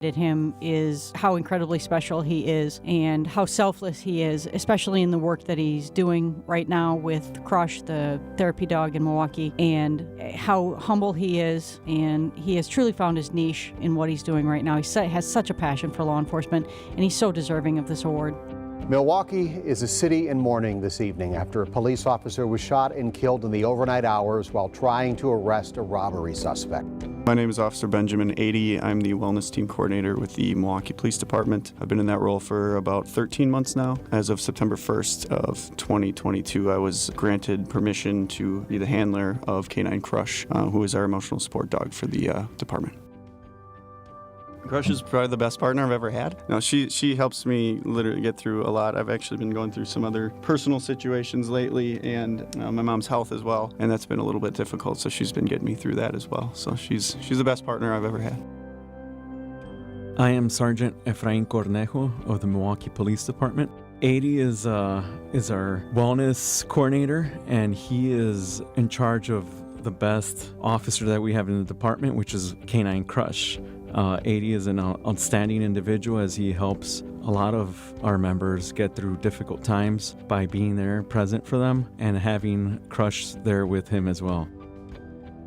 At him is how incredibly special he is and how selfless he is, especially in the work that he's doing right now with Crush, the therapy dog in Milwaukee, and how humble he is. And he has truly found his niche in what he's doing right now. He has such a passion for law enforcement, and he's so deserving of this award. Milwaukee is a city in mourning this evening after a police officer was shot and killed in the overnight hours while trying to arrest a robbery suspect. My name is Officer Ben Ade. I'm the wellness team coordinator with the Milwaukee Police Department. I've been in that role for about 13 months now. As of September 1st of 2022, I was granted permission to be the handler of Ade and Crush, who is our emotional support dog for the department. Crush is probably the best partner I've ever had. No, she helps me literally get through a lot. I've actually been going through some other personal situations lately, and my mom's health as well, and that's been a little bit difficult, so she's been getting me through that as well. So she's the best partner I've ever had. I am Sergeant Efrain Cornejo of the Milwaukee Police Department. Ade is our wellness coordinator, and he is in charge of the best officer that we have in the department, which is Ade Crush. Ade is an outstanding individual as he helps a lot of our members get through difficult times by being there present for them and having Crush there with him as well.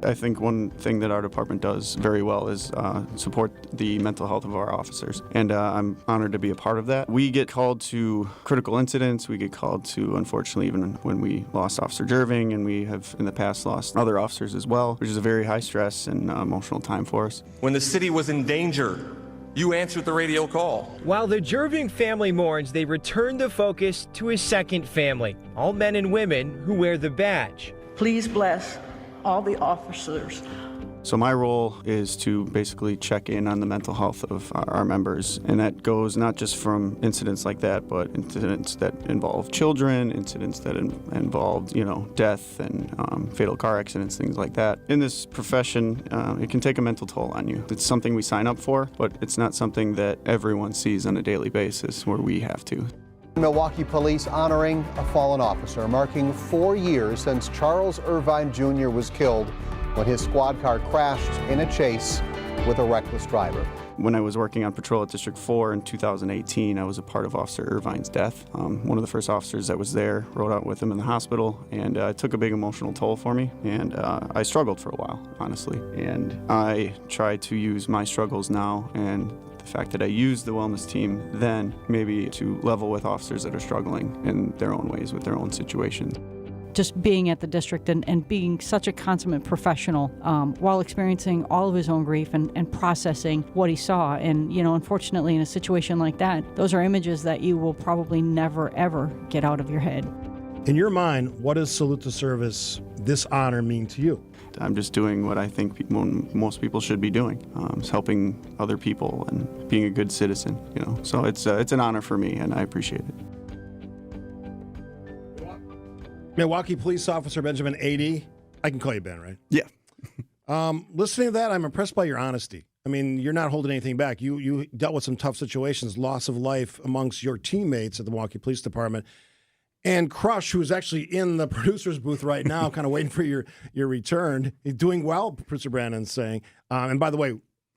I think one thing that our department does very well is support the mental health of our officers, and I'm honored to be a part of that. We get called to critical incidents. We get called to, unfortunately, even when we lost Officer Jerving, and we have in the past lost other officers as well, which is a very high stress and emotional time for us. When the city was in danger, you answered the radio call. While the Jerving family mourns, they return the focus to a second family, all men and women who wear the badge. Please bless all the officers. So my role is to basically check in on the mental health of our members, and that goes not just from incidents like that, but incidents that involve children, incidents that involve, death and fatal car accidents, things like that. In this profession, it can take a mental toll on you. It's something we sign up for, but it's not something that everyone sees on a daily basis where we have to. Milwaukee Police honoring a fallen officer, marking 4 years since Charles Irvine Jr. was killed when his squad car crashed in a chase with a reckless driver. When I was working on patrol at District 4 in 2018, I was a part of Officer Irvine's death. One of the first officers that was there rode out with him in the hospital, and it took a big emotional toll for me, and I struggled for a while, honestly. And I try to use my struggles now and the fact that I used the wellness team then maybe to level with officers that are struggling in their own ways with their own situations. Just being at the district and being such a consummate professional while experiencing all of his own grief and processing what he saw. And, unfortunately, in a situation like that, those are images that you will probably never, ever get out of your head. In your mind, what does Salute to Service, this honor, mean to you? I'm just doing what I think most people should be doing, is helping other people and being a good citizen, So it's an honor for me, and I appreciate it. Milwaukee Police Officer Ben Ade. I can call you Ben, right? Yeah. Listening to that, I'm impressed by your honesty. I mean, you're not holding anything back. You dealt with some tough situations, loss of life amongst your teammates at the Milwaukee Police Department. And Crush, who is actually in the producer's booth right now, kind of waiting for your return. He's doing well, producer Brandon's saying. And by the way,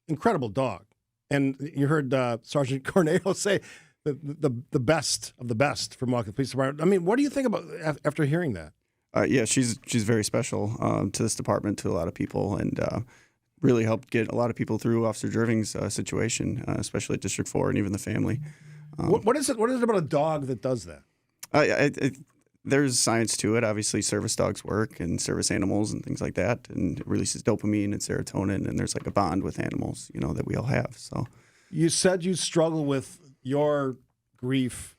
incredible dog. And you heard Sergeant Cornejo say the best of the best from Milwaukee Police Department. I mean, what do you think about after hearing that? Yeah, she's very special to this department, to a lot of people, and really helped get a lot of people through Officer Jerving's situation, especially at District 4 and even the family. What is it about a dog that does that? There's science to it. Obviously, service dogs work and service animals and things like that, and it releases dopamine and serotonin, and there's like a bond with animals, that we all have. So, you said you struggle with your grief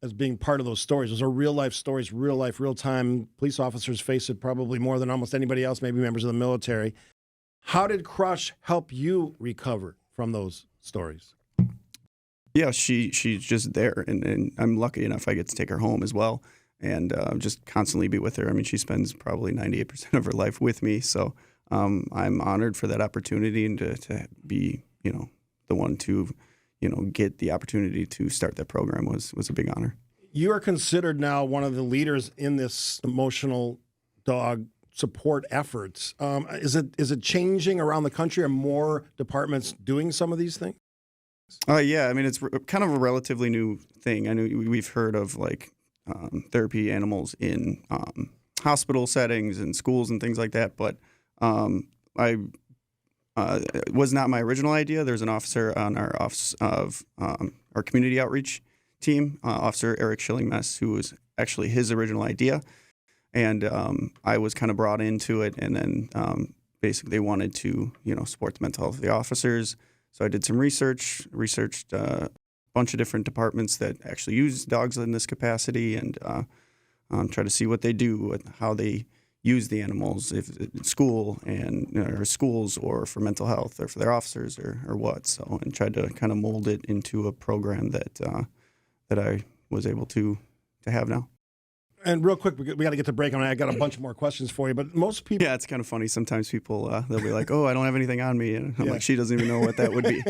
as being part of those stories. Those are real life stories, real life, real time. Police officers face it probably more than almost anybody else, maybe members of the military. How did Crush help you recover from those stories? Yeah, she's just there, and I'm lucky enough I get to take her home as well, and just constantly be with her. I mean, she spends probably 98% of her life with me, so I'm honored for that opportunity and to be, the one to, get the opportunity to start that program was a big honor. You are considered now one of the leaders in this emotional dog support efforts. Is it changing around the country? Are more departments doing some of these things? Yeah, I mean, it's kind of a relatively new thing. I know we've heard of like therapy animals in hospital settings and schools and things like that, but it was not my original idea. There's an officer on our office of our community outreach team, Officer Eric Schillingmess, who was actually his original idea, and I was kind of brought into it, and then basically they wanted to support the mental health of the officers. So I did some researched a bunch of different departments that actually use dogs in this capacity, and try to see what they do, how they use the animals, if in school or schools, or for mental health, or for their officers, or what. So, and tried to kind of mold it into a program that I was able to have now. And real quick, we got to get to break. I got a bunch more questions for you, but most people... Yeah, it's kind of funny. Sometimes people, they'll be like, oh, I don't have anything on me. And I'm like, she doesn't even know what that would be.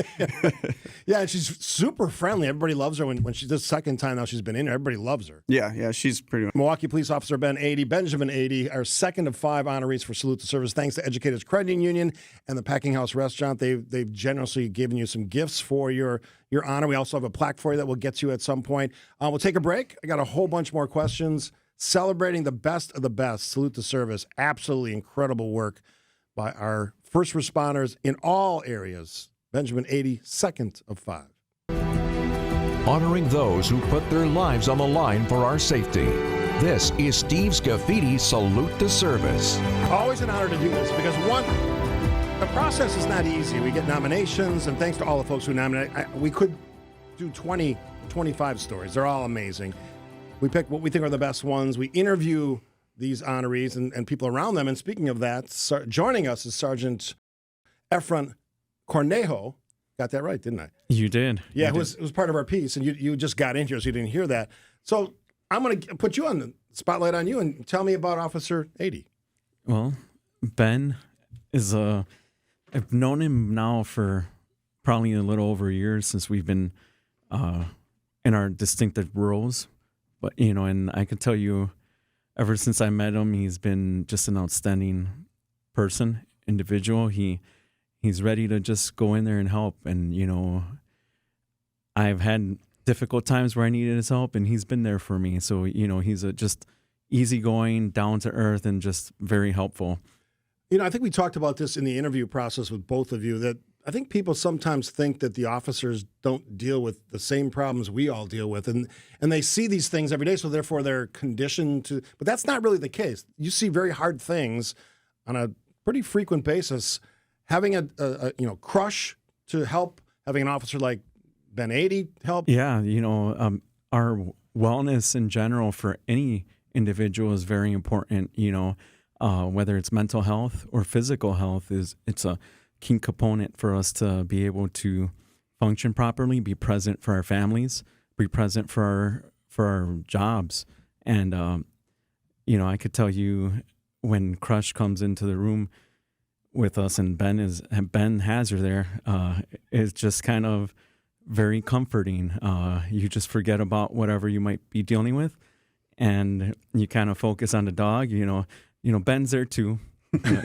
Yeah, and she's super friendly. Everybody loves her. When she's the second time now she's been in here, everybody loves her. Yeah, she's pretty much... Milwaukee Police Officer Ben Ade, Benjamin Ade, our second of 5 honorees for Salute to Service. Thanks to Educators Credit Union and the Packing House Restaurant. They've generously given you some gifts for your honor. We also have a plaque for you that we'll get to at some point. We'll take a break. I got a whole bunch more questions. Celebrating the best of the best. Salute to Service. Absolutely incredible work by our first responders in all areas. Benjamin Ade, second of 5. Honoring those who put their lives on the line for our safety. This is Steve Scaffidi Salute to Service. Always an honor to do this because, one, the process is not easy. We get nominations, and thanks to all the folks who nominate. We could do 20, 25 stories. They're all amazing. We pick what we think are the best ones. We interview these honorees and people around them. And speaking of that, joining us is Sergeant Efrain Cornejo. Got that right, didn't I? You did. Yeah, it was part of our piece, and you just got in here, so you didn't hear that. So I'm going to put you on the spotlight on you and tell me about Officer Ade. Well, Ben is I've known him now for probably a little over a year since we've been in our distinctive roles. But, and I can tell you, ever since I met him, he's been just an outstanding person, individual. He's ready to just go in there and help. And, I've had difficult times where I needed his help, and he's been there for me. So, he's just easygoing, down to earth, and just very helpful. I think we talked about this in the interview process with both of you, that I think people sometimes think that the officers don't deal with the same problems we all deal with, and they see these things every day, so therefore they're conditioned to. But that's not really the case. You see very hard things on a pretty frequent basis. Having a crush to help, having an officer like Ben Ade help. Yeah, our wellness in general for any individual is very important. Whether it's mental health or physical health, it's a key component for us to be able to function properly, be present for our families, be present for our jobs. And, I could tell you when Crush comes into the room with us and Ben has her there, it's just kind of very comforting. You just forget about whatever you might be dealing with, and you kind of focus on the dog. Ben's there too.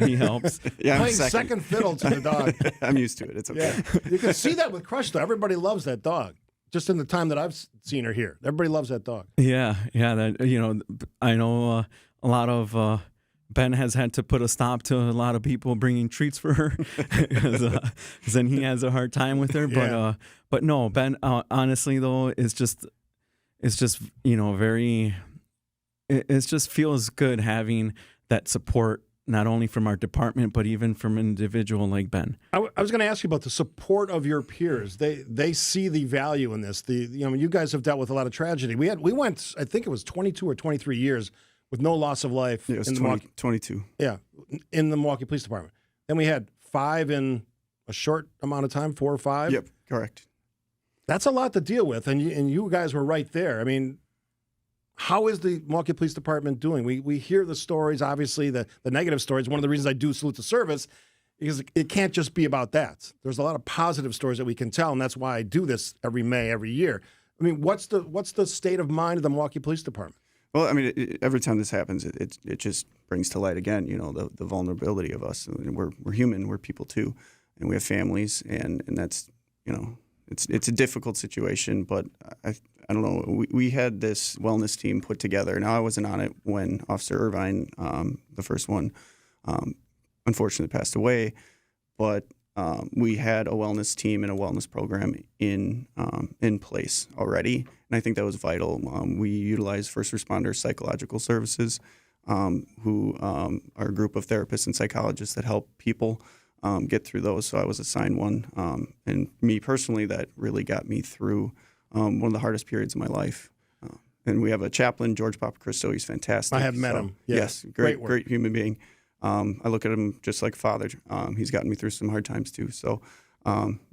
He helps. Yeah, playing second fiddle to the dog. I'm used to it. It's okay. Yeah. You can see that with Crush, though. Everybody loves that dog. Just in the time that I've seen her here, everybody loves that dog. Yeah. That I know a lot of Ben has had to put a stop to a lot of people bringing treats for her because then he has a hard time with her. Yeah. But no, Ben. Honestly, though, it's just very. It just feels good having that support, not only from our department, but even from an individual like Ben. I was going to ask you about the support of your peers. They see the value in this. You guys have dealt with a lot of tragedy. We went, I think it was 22 or 23 years with no loss of life. Yeah, it was in 22. Yeah, in the Milwaukee Police Department. Then we had 5 in a short amount of time, 4 or 5. Yep, correct. That's a lot to deal with, and you guys were right there. I mean, how is the Milwaukee Police Department doing? We hear the stories, obviously, the negative stories. One of the reasons I do Salute to Service is it can't just be about that. There's a lot of positive stories that we can tell, and that's why I do this every May, every year. I mean, what's the state of mind of the Milwaukee Police Department? Well, I mean, every time this happens, it just brings to light again, the vulnerability of us. We're human, we're people too, and we have families, and that's, it's a difficult situation, but I don't know. We had this wellness team put together. Now, I wasn't on it when Officer Irvine, the first one, unfortunately passed away, but we had a wellness team and a wellness program in place already, and I think that was vital. We utilize first responders psychological services, who are a group of therapists and psychologists that help people get through those. So I was assigned one, and me personally, that really got me through one of the hardest periods of my life. And we have a chaplain, George Papacristo. He's fantastic. I have met him. Yeah. Yes, great human being. I look at him just like a father. He's gotten me through some hard times too. So,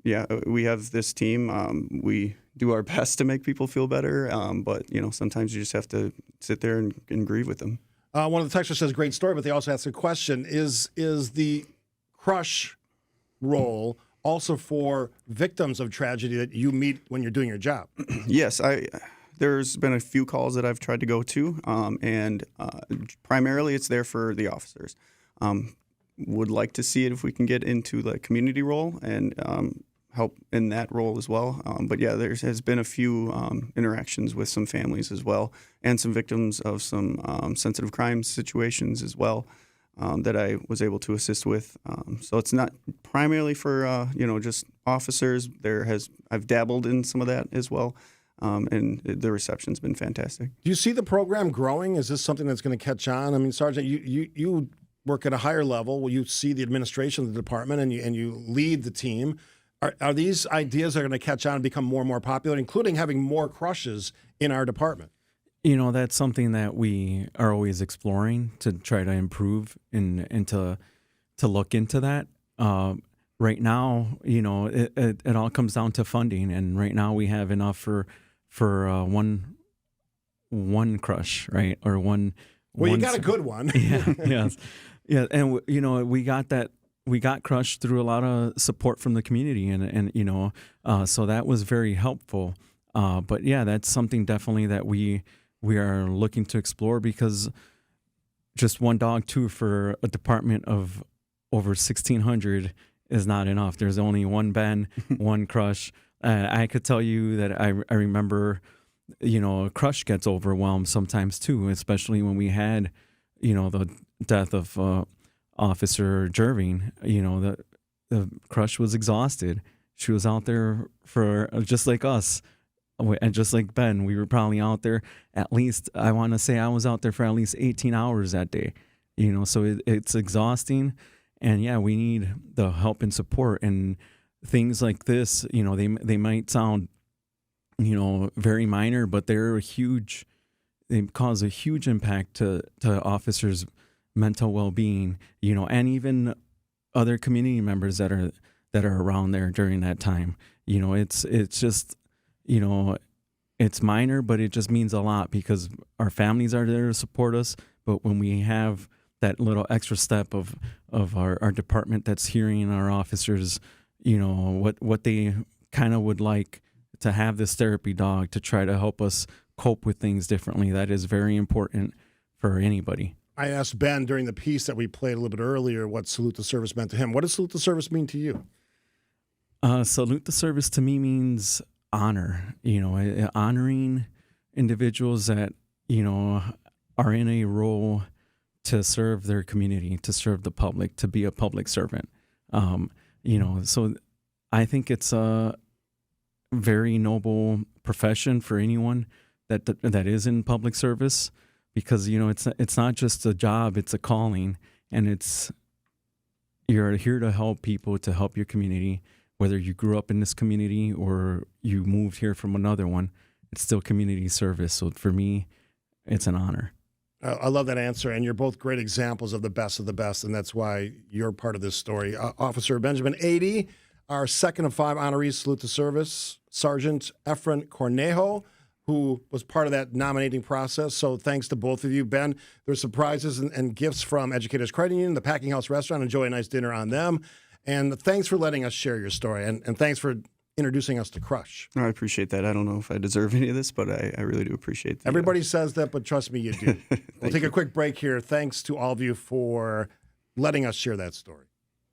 we have this team. We do our best to make people feel better, but sometimes you just have to sit there and grieve with them. One of the texters says, great story, but they also ask a question. Is the Crush role also for victims of tragedy that you meet when you're doing your job? Yes, there's been a few calls that I've tried to go to, and primarily it's there for the officers. Would like to see it if we can get into the community role and help in that role as well. But yeah, there has been a few interactions with some families as well, and some victims of some sensitive crime situations as well that I was able to assist with. So it's not primarily for just officers. I've dabbled in some of that as well. And the reception's been fantastic. Do you see the program growing? Is this something that's going to catch on? I mean, Sergeant, you work at a higher level where you see the administration of the department and you lead the team. Are these ideas that are going to catch on and become more and more popular, including having more crushes in our department? That's something that we are always exploring to try to improve and to look into that. Right now, it all comes down to funding, and right now we have enough for one crush, right? Or one. Well, you got a good one. Yeah, yes, yeah, and we got that. We got Crush through a lot of support from the community, and so that was very helpful. But yeah, that's something definitely that we are looking to explore, because just one dog too for a department of over 1,600 is not enough. There's only one Ben, one Crush. I could tell you that I remember, Crush gets overwhelmed sometimes too, especially when we had, the death of Officer Jerving. The Crush was exhausted. She was out there for just like us. And just like Ben, we were probably out there at least, I want to say I was out there for at least 18 hours that day, so it's exhausting. And yeah, we need the help and support, and things like this, they might sound, very minor, but they cause a huge impact to officers' mental well-being, and even other community members that are around there during that time. It's just, it's minor, but it just means a lot, because our families are there to support us. But when we have that little extra step of our department that's hearing our officers, what they kind of would like to have this therapy dog to try to help us cope with things differently, that is very important for anybody. I asked Ben during the piece that we played a little bit earlier what Salute the Service meant to him. What does Salute the Service mean to you? Salute the Service to me means honor, honoring individuals that, are in a role to serve their community, to serve the public, to be a public servant. So I think it's a very noble profession for anyone that is in public service, because, it's not just a job, it's a calling, and you're here to help people, to help your community. Whether you grew up in this community or you moved here from another one, it's still community service. So for me, it's an honor. I love that answer, and you're both great examples of the best, and that's why you're part of this story. Officer Benjamin Ade, our second of 5 honorees, Salute the Service, Sergeant Efren Cornejo, who was part of that nominating process. So thanks to both of you. Ben, there's some prizes and gifts from Educators Credit Union, the Packing House Restaurant. Enjoy a nice dinner on them. And thanks for letting us share your story, and thanks for introducing us to Crush. I appreciate that. I don't know if I deserve any of this, but I really do appreciate that. Everybody says that, but trust me, you do. We'll take a quick break here. Thanks to all of you for letting us share that story.